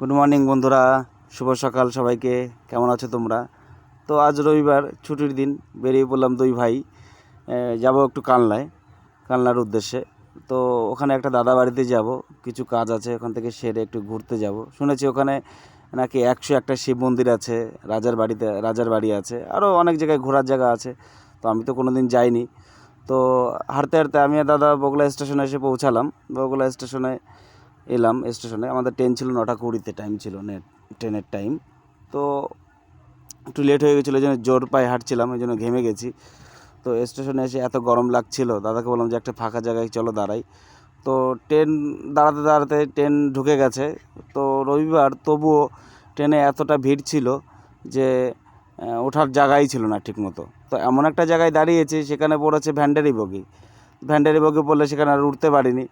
Good morning বন্ধুরা, শুভ সকাল সবাইকে। কেমন আছো তোমরা? তো আজ রবিবার, ছুটির দিন, বেরিয়ে পড়লাম দুই ভাই। যাব একটু কালনার উদ্দেশ্যে। তো ওখানে একটা দাদা বাড়িতে যাব, কিছু কাজ আছে, ওখান থেকে সেরে একটু ঘুরতে যাব। শুনেছি ওখানে নাকি 101টা শিব মন্দির আছে, রাজার বাড়ি আছে, আরও অনেক জায়গায় ঘোরার জায়গা আছে। তো আমি তো কোনো দিন যাইনি। তো হাঁটতে হাঁটতে আমি আর দাদা বগুড়া স্টেশনে এসে পৌঁছালাম। বগুড়া স্টেশনে এলাম। স্টেশনে আমাদের ট্রেন ছিল 9টা 20-তে, টাইম ছিল ট্রেনের টাইম। তো একটু লেট হয়ে গেছিলো, এই জন্য জোর পায়ে হাঁটছিলাম, এই জন্য ঘেমে গেছি। তো স্টেশনে এসে এত গরম লাগছিল, দাদাকে বললাম যে একটা ফাঁকা জায়গায় চলো দাঁড়াই। তো ট্রেন দাঁড়াতে দাঁড়াতে ট্রেন ঢুকে গেছে। তো রবিবার তবুও ট্রেনে এতটা ভিড় ছিল যে ওঠার জায়গাই ছিল না ঠিকমতো। তো এমন একটা জায়গায় দাঁড়িয়েছি, সেখানে পড়েছে ভ্যান্ডারি বগি পড়লে সেখানে আর উঠতে পারিনি।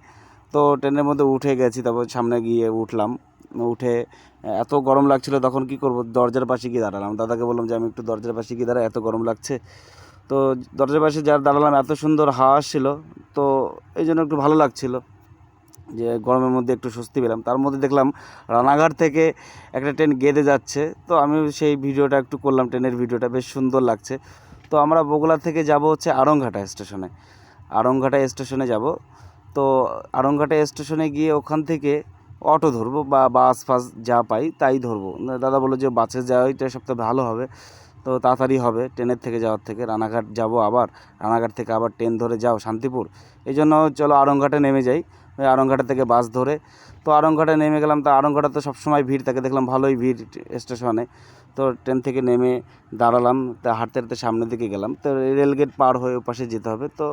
তো ট্রেনের মধ্যে উঠে গেছি, তারপর সামনে গিয়ে উঠলাম। উঠে এত গরম লাগছিল, তখন কি করব, দরজার পাশে গিয়ে দাঁড়ালাম। দাদাকে বললাম যে আমি একটু দরজার পাশে গিয়ে দাঁড়াই, এত গরম লাগছে। তো দরজার পাশে যা দাঁড়ালাম, এত সুন্দর হাওয়া আসছিল, তো এই জন্য একটু ভালো লাগছিল যে গরমের মধ্যে একটু স্বস্তি পেলাম। তার মধ্যে দেখলাম রানাঘাট থেকে একটা ট্রেন গেদে যাচ্ছে। তো আমি সেই ভিডিওটা একটু করলাম, ট্রেনের ভিডিওটা বেশ সুন্দর লাগছে। তো আমরা বগুড়া থেকে যাব হচ্ছে আড়ংঘাটা স্টেশনে যাব। তো আড়ংঘাটা স্টেশনে গিয়ে ওখান থেকে অটো ধরবো বা বাস ফাস যা পাই তাই ধরবো। দাদা বললো যে বাসে যাওয়াইটা সবথেকে ভালো হবে, তো তাড়াতাড়ি হবে ট্রেনের থেকে যাওয়ার থেকে। রানাঘাট যাব, আবার রানাঘাট থেকে আবার ট্রেন ধরে যাও শান্তিপুর। এই জন্য চলো আড়ংঘাটে নেমে যাই। ওই আড়ংঘাটা থেকে বাস ধরে তো আড়ংঘাটে নেমে গেলাম। তো আড়ংঘাটা তো সবসময় ভিড় থাকে, দেখলাম ভালোই ভিড় স্টেশনে। তো ট্রেন থেকে নেমে দাঁড়ালাম, তা হাঁটতে হাঁটতে সামনের দিকে গেলাম। তো রেলগেট পার হয়ে ওপাশে যেতে হবে। তো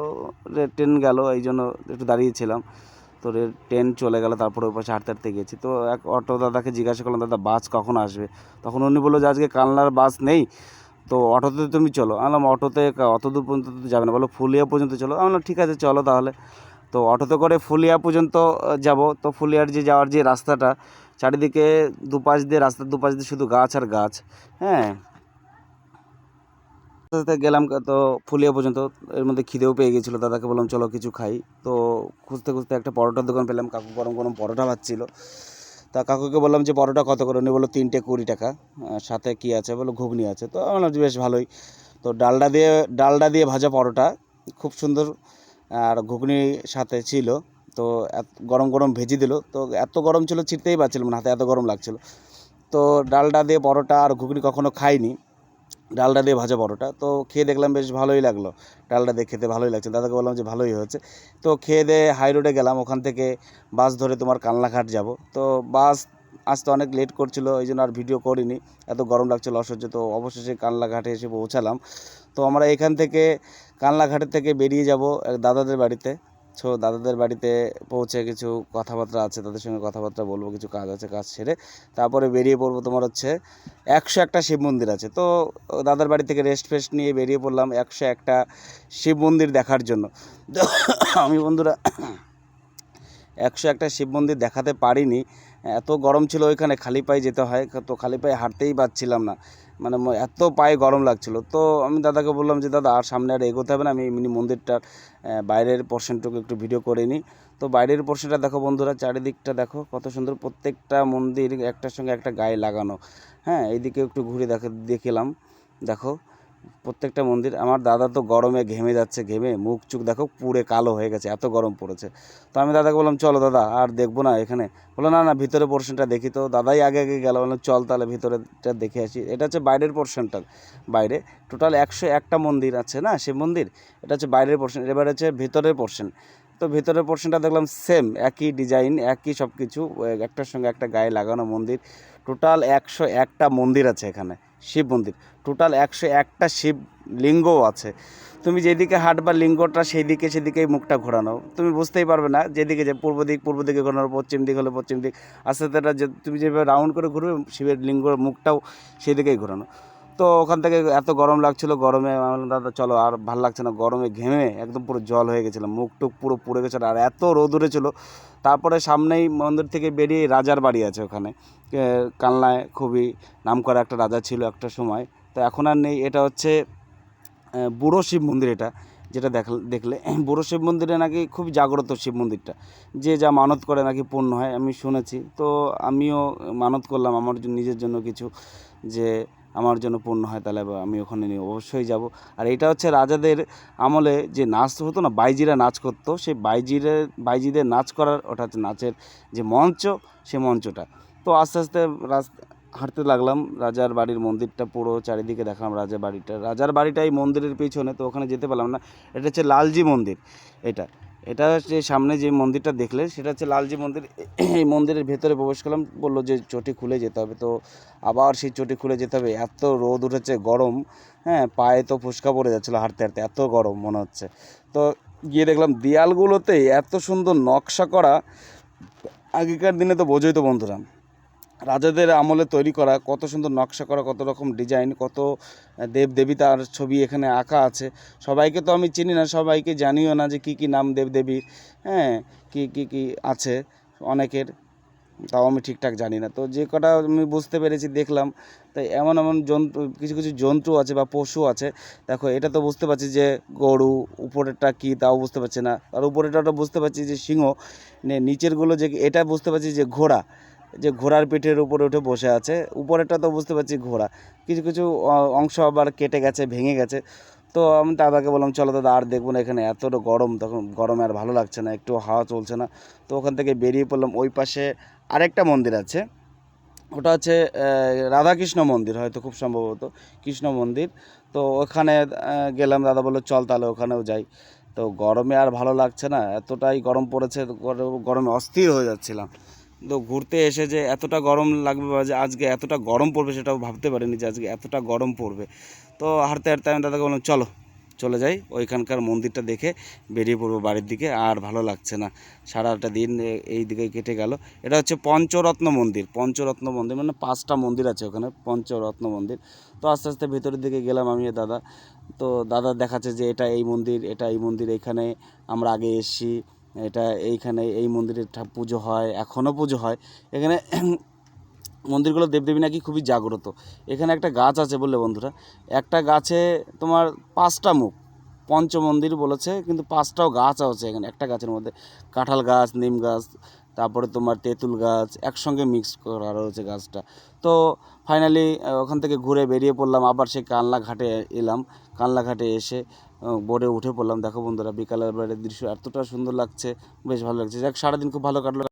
ট্রেন গেল, এই জন্য একটু দাঁড়িয়েছিলাম। তো ট্রেন চলে গেল, তারপরে ওই পাশে হাঁটতে হাঁটতে গেছি। তো এক অটো দাদাকে জিজ্ঞাসা করলাম, দাদা বাস কখন আসবে? তখন উনি বললো যে আজকে কালনার বাস নেই, তো অটোতে তুমি চলো। আমি বললাম অটোতে অত দূর পর্যন্ত তো যাবে না, বলো ফুলিয়া পর্যন্ত চলো। আমি বললাম ঠিক আছে চলো তাহলে। তো অটোতে করে ফুলিয়া পর্যন্ত যাব। তো ফুলিয়ার যে যাওয়ার যে রাস্তাটা, চারিদিকে রাস্তার দুপাশ দিয়ে শুধু গাছ আর গাছ। হ্যাঁ, গেলাম তো ফুলিয়া পর্যন্ত। এর মধ্যে খিদেও পেয়ে গেছিলো, দাদাকে বললাম চলো কিছু খাই। তো খুঁজতে খুঁজতে একটা পরোটার দোকান পেলাম, কাকু গরম গরম পরোটা ভাজছিল। তা কাকুকে বললাম যে পরোটা কত করে? উনি বললো 3টে 20 টাকা। সাথে কি আছে? বললো ঘুগনি আছে। তো আমি বললাম যে বেশ ভালোই। তো ডালডা দিয়ে ভাজা পরোটা, খুব সুন্দর। আর ঘুগনি সাথে ছিল। তো গরম গরম ভেজে দিল। তো এত গরম ছিল, ছিটতেই পারছিলাম না, হাতে এত গরম লাগছিল। তো ডালডা দিয়ে পরোটা আর ঘুগনি কখনো খাইনি, ডালডা দিয়ে ভাজা পরোটা। তো খেয়ে দেখলাম বেশ ভালোই লাগলো, ডালডা দিয়ে খেতে ভালোই লাগছে। দাদাকে বললাম যে ভালোই হয়েছে। তো খেয়ে দিয়ে হাই রোডে গেলাম, ওখান থেকে বাস ধরে তোমার কালনাঘাট যাব। তো বাস আসতে অনেক লেট করছিল, এই জন্য আর ভিডিও করিনি, এত গরম লাগছিল অসহ্য। তো অবশেষে কালনাঘাটে এসে পৌঁছালাম। তো আমরা এখান থেকে কালনাঘাটের থেকে বেরিয়ে যাব এক দাদাদের বাড়িতে। দাদাদের বাড়িতে পৌঁছে কিছু কথাবার্তা আছে, তাদের সঙ্গে কথাবার্তা বলবো, কিছু কাজ আছে, কাজ সেরে তারপরে বেরিয়ে পড়বো। তোমার হচ্ছে 101টা শিব মন্দির আছে। তো দাদার বাড়ি থেকে রেস্ট ফেস্ট নিয়ে বেরিয়ে পড়লাম 101টা শিব মন্দির দেখার জন্য। তো আমি বন্ধুরা 101টা শিব মন্দির দেখাতে পারিনি, এত গরম ছিল ওইখানে, খালি পায়ে যেতে হয়। তো খালি পায়ে হাঁটতেই পারছিলাম না, মানে এত পায়ে গরম লাগছিল। তো আমি দাদাকে বললাম যে দাদা আর সামনে আর এগোতে হবে না, আমি এমনি মন্দিরটার বাইরের পোর্শনটুকু একটু ভিডিও করে নিই। তো বাইরের পোর্শনটা দেখো বন্ধুরা, চারিদিকটা দেখো কত সুন্দর, প্রত্যেকটা মন্দির একটার সঙ্গে একটা গায়ে লাগানো। হ্যাঁ, এইদিকে একটু ঘুরে দেখলাম, দেখো প্রত্যেকটা মন্দির। আমার দাদা তো গরমে ঘেমে যাচ্ছে, ঘেমে মুখ চুখ দেখো পুরে কালো হয়ে গেছে, এত গরম পড়েছে। তো আমি দাদাকে বললাম চলো দাদা আর দেখবো না এখানে। বললো না না, ভিতরে পোর্শনটা দেখি। তো দাদাই আগে আগে গেল, বললাম চল তাহলে ভিতরেটা দেখে আসি। এটা হচ্ছে বাইরের পোর্শনটা। বাইরে টোটাল 101টা মন্দির আছে না শিব মন্দির, এটা হচ্ছে বাইরের পোর্শন। এবার হচ্ছে ভিতরের পোর্শন। তো ভিতরের পোর্শনটা দেখলাম সেম, একই ডিজাইন, একই সব কিছু, একটার সঙ্গে একটা গায়ে লাগানো মন্দির। টোটাল 101টা মন্দির আছে এখানে, শিব মন্দির। টোটাল 101টা শিব লিঙ্গও আছে। তুমি যেদিকে হাঁটবা লিঙ্গটা সেদিকেই মুখটা ঘোরানো, তুমি বুঝতেই পারবে না। যেদিকে যে পূর্ব দিকে ঘোরানো, পশ্চিম দিক হলে পশ্চিম দিক, আস্তে আস্তে যে তুমি যেভাবে রাউন্ড করে ঘুরবে শিবের লিঙ্গর মুখটাও সেদিকেই ঘোরানো। তো ওখান থেকে এত গরম লাগছিল, গরমে আমি বললাম দাদা চলো, আর ভালো লাগছে না, গরমে ঘেমে একদম পুরো জল হয়ে গেছিলাম, মুখ টুক পুরো পুড়ে গেছিলো, আর এত রোদ উঠেছিল। তারপরে সামনেই মন্দির থেকে বেরিয়ে রাজার বাড়ি আছে ওখানে, কালনায় খুবই নামকরা একটা রাজা ছিল একটা সময়, তো এখন আর নেই। এটা হচ্ছে বুড়ো শিব মন্দির। যেটা দেখলে বুড়ো শিব মন্দিরে নাকি খুব জাগ্রত শিব মন্দিরটা, যে যা মানত করে নাকি পূর্ণ হয় আমি শুনেছি। তো আমিও মানত করলাম আমার নিজের জন্য কিছু, যে আমার জন্য পূর্ণ হয় তাহলে আমি ওখানে নিয়ে অবশ্যই যাব। আর এটা হচ্ছে রাজাদের আমলে যে নাচ হতো না, বাইজিরা নাচ করতো, সেই বাইজিদের নাচ করার, ওটা হচ্ছে নাচের যে মঞ্চ, সে মঞ্চটা। তো আস্তে আস্তে হাঁটতে লাগলাম, রাজার বাড়ির মন্দিরটা পুরো চারিদিকে দেখলাম। রাজার বাড়িটা এই মন্দিরের পিছনে, তো ওখানে যেতে পারলাম না। এটা হচ্ছে লালজি মন্দির। এটা এটা হচ্ছে সামনে যে মন্দিরটা দেখলে সেটা হচ্ছে লালজি মন্দির। এই মন্দিরের ভেতরে প্রবেশ করলাম, বললো যে চটি খুলে যেতে হবে। তো আবার সেই চটি খুলে যেতে হবে, এত রোদ উঠেছে, গরম, হ্যাঁ, পায়ে তো ফুসকা পড়ে যাচ্ছিলো হাঁটতে হাঁটতে, এত গরম মনে হচ্ছে। তো গিয়ে দেখলাম দেয়ালগুলোতে এত সুন্দর নকশা করা, আগেকার দিনে তো বোঝোই তো বন্ধুরা, রাজাদের আমলে তৈরি করা, কত সুন্দর নকশা করা, কত রকম ডিজাইন, কত দেব দেবীতার ছবি এখানে আঁকা আছে। সবাইকে তো আমি চিনি না, সবাইকে জানিও না যে কী কী নাম দেবদেবীর, হ্যাঁ, কী আছে অনেকের, তাও আমি ঠিকঠাক জানি না। তো যে কটা আমি বুঝতে পেরেছি দেখলাম। তাই এমন এমন জন্তু, কিছু কিছু জন্তু আছে বা পশু আছে। দেখো এটা তো বুঝতে পারছি যে গরু, উপরেরটা কী তাও বুঝতে পারছি না, আর উপরেরটা বুঝতে পারছি যে সিংহ, নিচেরগুলো যে এটা বুঝতে পারছি যে ঘোড়া, যে ঘোড়ার পিঠের উপরে উঠে বসে আছে। উপরেরটা তো বুঝতে পারছি ঘোড়া, কিছু কিছু অংশ আবার কেটে গেছে, ভেঙে গেছে। তো আমি দাদাকে বললাম চলো দাদা আর দেখবো না, এখানে এতটা গরম, তখন গরমে আর ভালো লাগছে না, একটু হাওয়া চলছে না। তো ওখান থেকে বেরিয়ে পড়লাম। ওই পাশে আরেকটা মন্দির আছে, ওটা হচ্ছে রাধাকৃষ্ণ মন্দির, হয়তো খুব সম্ভবত কৃষ্ণ মন্দির। তো ওখানে গেলাম, দাদা বললো চল তাহলে ওখানেও যাই। তো গরমে আর ভালো লাগছে না, এতটাই গরম পড়েছে, গরমে অস্থির হয়ে যাচ্ছিলাম। তো ঘুরতে এসে যে এতটা গরম লাগবে বা যে আজকে এতটা গরম পড়বে সেটাও ভাবতে পারিনি যে আজকে এতটা গরম পড়বে। তো হাঁটতে হাঁটতে আমি দাদাকে বললাম চলো চলে যাই, ওইখানকার মন্দিরটা দেখে বেরিয়ে পড়বো বাড়ির দিকে, আর ভালো লাগছে না, সারাটা দিন এই দিকে কেটে গেল। এটা হচ্ছে পঞ্চরত্ন মন্দির। পঞ্চরত্ন মন্দির মানে 5টা মন্দির আছে ওখানে, পঞ্চরত্ন মন্দির। তো আস্তে আস্তে ভেতরের দিকে গেলাম আমি আর দাদা। তো দাদা দেখাচ্ছে যে এটা এই মন্দির, এটা এই মন্দির, এখানে আমরা আগে এসেছি, এটা এইখানে এই মন্দিরে পুজো হয়, এখনও পুজো হয় এখানে। মন্দিরগুলো দেবদেবী নাকি খুবই জাগ্রত। এখানে একটা গাছ আছে বললে বন্ধুরা, একটা গাছে তোমার 5টা মুখ, পঞ্চমন্দির বলেছে, কিন্তু 5টাও গাছ আছে এখানে একটা গাছের মধ্যে। কাঁঠাল গাছ, নিম গাছ, তারপরে তোমার তেঁতুল গাছ একসঙ্গে মিক্স করা রয়েছে গাছটা। তো ফাইনালি ওখান থেকে ঘুরে বেরিয়ে পড়লাম, আবার সেই কানলা ঘাটে এলাম। কানলা ঘাটে এসে বোটে উঠে পড়লাম। দেখো বন্ধুরা, বিকালের বেলার দৃশ্য এতটা সুন্দর লাগছে, বেশ ভালো লাগছে। যাক, সারাদিন খুব ভালো কাটলো।